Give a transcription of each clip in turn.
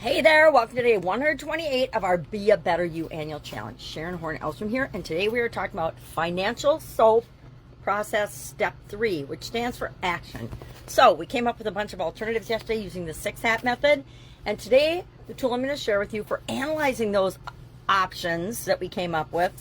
Hey there, welcome to day 128 of our Be a Better You annual challenge. Sharon, Horne-Ellstrom here, and today we are talking about financial soap process step 3, which stands for action. So we came up with a bunch of alternatives yesterday using the 6-hat method, and today the tool I'm going to share with you for analyzing those options that we came up with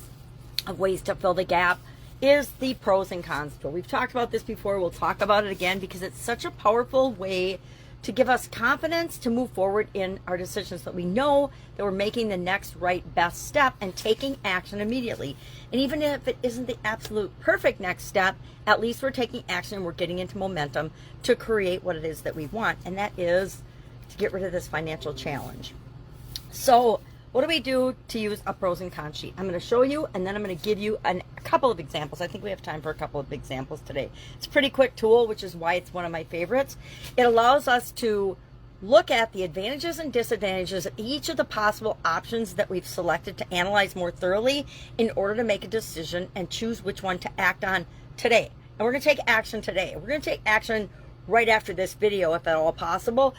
of ways to fill the gap is the pros and cons tool. We've talked about this before, we'll talk about it again because it's such a powerful way to give us confidence to move forward in our decisions, that we know that we're making the next right best step and taking action immediately. And even if it isn't the absolute perfect next step, at least we're taking action and we're getting into momentum to create what it is that we want, and that is to get rid of this financial challenge. So what do we do to use a pros and cons sheet? I'm going to show you, and then I'm going to give you a couple of examples. I think we have time for a couple of examples today. It's a pretty quick tool, which is why it's one of my favorites. It allows us to look at the advantages and disadvantages of each of the possible options that we've selected to analyze more thoroughly in order to make a decision and choose which one to act on today. And we're going to take action today. We're going to take action right after this video, if at all possible.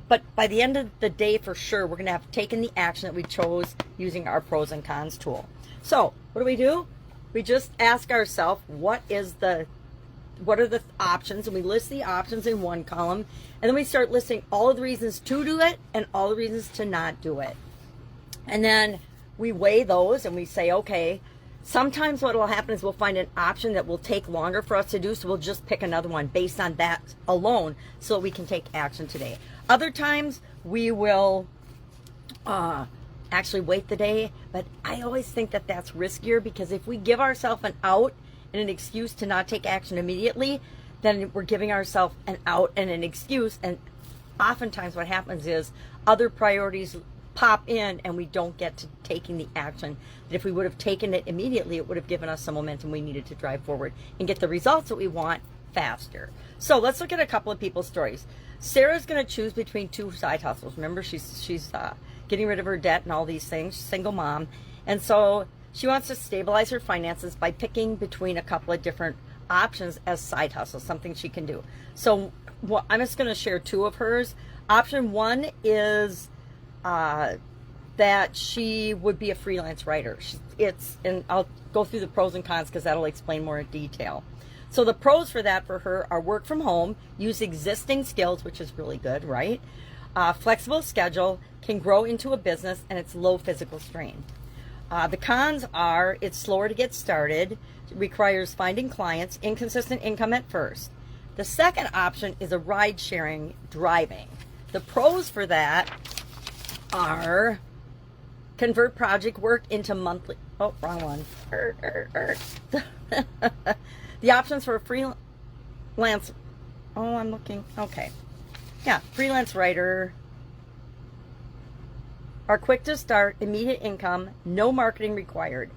But by the end of the day, for sure, we're going to have taken the action that we chose using our pros and cons tool. So what do? We just ask ourselves, what are the options? And we list the options in one column. And then we start listing all of the reasons to do it and all the reasons to not do it. And then we weigh those and we say, okay, sometimes what will happen is we'll find an option that will take longer for us to do, so we'll just pick another one based on that alone so that we can take action today. Other times we will actually wait the day, but I always think that that's riskier, because if we give ourselves an out and an excuse to not take action immediately, then we're giving ourselves an out and an excuse, and oftentimes what happens is other priorities pop in and we don't get to taking the action that if we would have taken it immediately, it would have given us some momentum we needed to drive forward and get the results that we want faster. So let's look at a couple of people's stories. Sarah's going to choose between two side hustles. Remember, she's getting rid of her debt and all these things, single mom, and so she wants to stabilize her finances by picking between a couple of different options as side hustles, something she can do. So I'm just going to share two of hers. Option one is that she would be a freelance writer. And I'll go through the pros and cons because that'll explain more in detail. So the pros for that for her are work from home, use existing skills, which is really good, right? Flexible schedule, can grow into a business, and it's low physical strain. The cons are it's slower to get started, requires finding clients, inconsistent income at first. The second option is a ride-sharing driving. The pros for that are convert project work into monthly. Oh, wrong one. The options for a freelance. Oh, I'm looking. Okay. Yeah, freelance writer are quick to start, immediate income, no marketing required.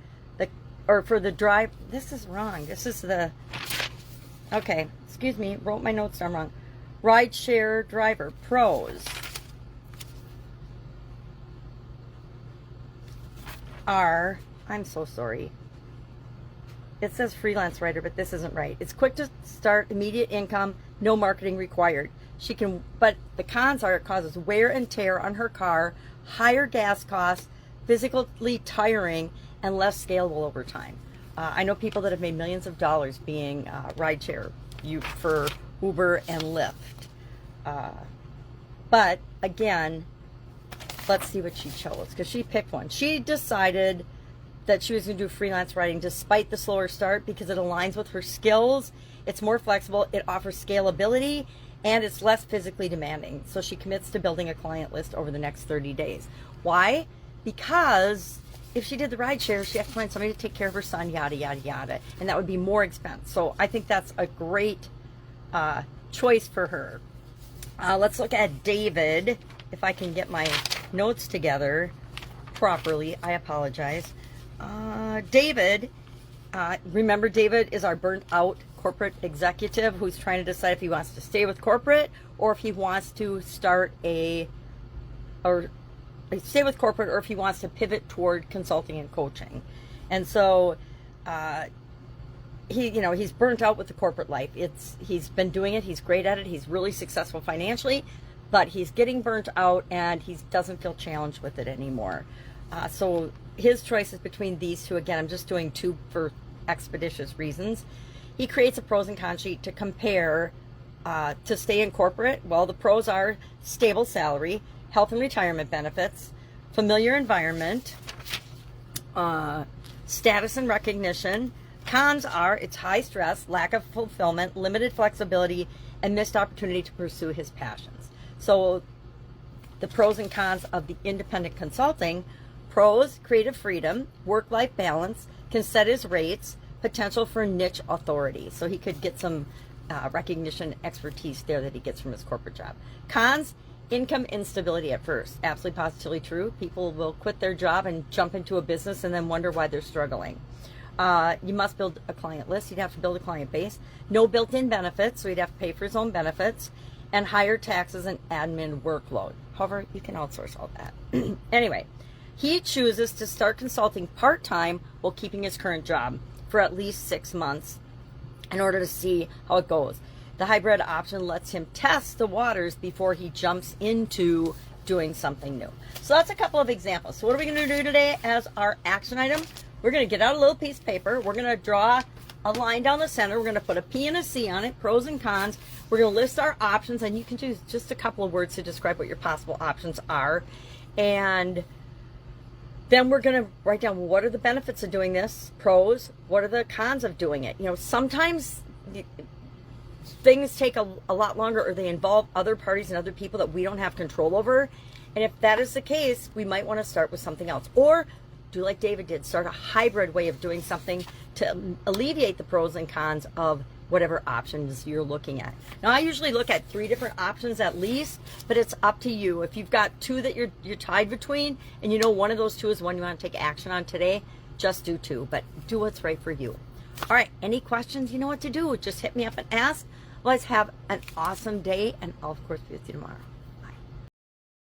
For the drive. This is wrong. This is the. Okay, excuse me. Wrote my notes down wrong. Ride share driver pros are, I'm so sorry. It says freelance writer, but this isn't right. It's quick to start, immediate income, no marketing required. But the cons are it causes wear and tear on her car, higher gas costs, physically tiring, and less scalable over time. I know people that have made millions of dollars being rideshare for Uber and Lyft. But again, let's see what she chose, because she picked one. She decided that she was going to do freelance writing despite the slower start because it aligns with her skills. It's more flexible, it offers scalability, and it's less physically demanding. So she commits to building a client list over the next 30 days. Why? Because if she did the ride share, she has to find somebody to take care of her son, yada, yada, yada. And that would be more expense. So I think that's a great choice for her. Let's look at David. If I can get my notes together properly, I apologize. David, remember David is our burnt out corporate executive who's trying to decide if he wants to stay with corporate or if he wants to stay with corporate, or if he wants to pivot toward consulting and coaching. And so he's burnt out with the corporate life. He's been doing it, he's great at it, he's really successful financially, but he's getting burnt out and he doesn't feel challenged with it anymore. So his choice is between these two. Again, I'm just doing two for expeditious reasons. He creates a pros and cons sheet to compare to stay in corporate. Well, the pros are stable salary, health and retirement benefits, familiar environment, status and recognition. Cons are it's high stress, lack of fulfillment, limited flexibility, and missed opportunity to pursue his passions. So the pros and cons of the independent consulting: pros, creative freedom, work-life balance, can set his rates, potential for niche authority. So he could get some recognition, expertise there that he gets from his corporate job. Cons: income instability at first. Absolutely positively true. People will quit their job and jump into a business and then wonder why they're struggling. You must build a client list. You'd have to build a client base. No built-in benefits, so he'd have to pay for his own benefits, and higher taxes and admin workload. However, you can outsource all that. Anyway, he chooses to start consulting part-time while keeping his current job for at least 6 months in order to see how it goes. The hybrid option lets him test the waters before he jumps into doing something new. So that's a couple of examples. So what are we going to do today as our action item? We're going to get out a little piece of paper. We're going to draw a line down the center. We're going to put a P and a C on it, pros and cons. We're going to list our options, and you can choose just a couple of words to describe what your possible options are. And then we're going to write down, what are the benefits of doing this, pros, what are the cons of doing it. You know, sometimes things take a lot longer, or they involve other parties and other people that we don't have control over. And if that is the case, we might want to start with something else. Or do like David did, start a hybrid way of doing something to alleviate the pros and cons of whatever options you're looking at. Now, I usually look at 3 different options at least, but it's up to you. If you've got 2 that you're tied between, and you know one of those 2 is one you want to take action on today, just do 2, but do what's right for you. All right, any questions? You know what to do. Just hit me up and ask. Let's have an awesome day, and I'll, of course, be with you tomorrow.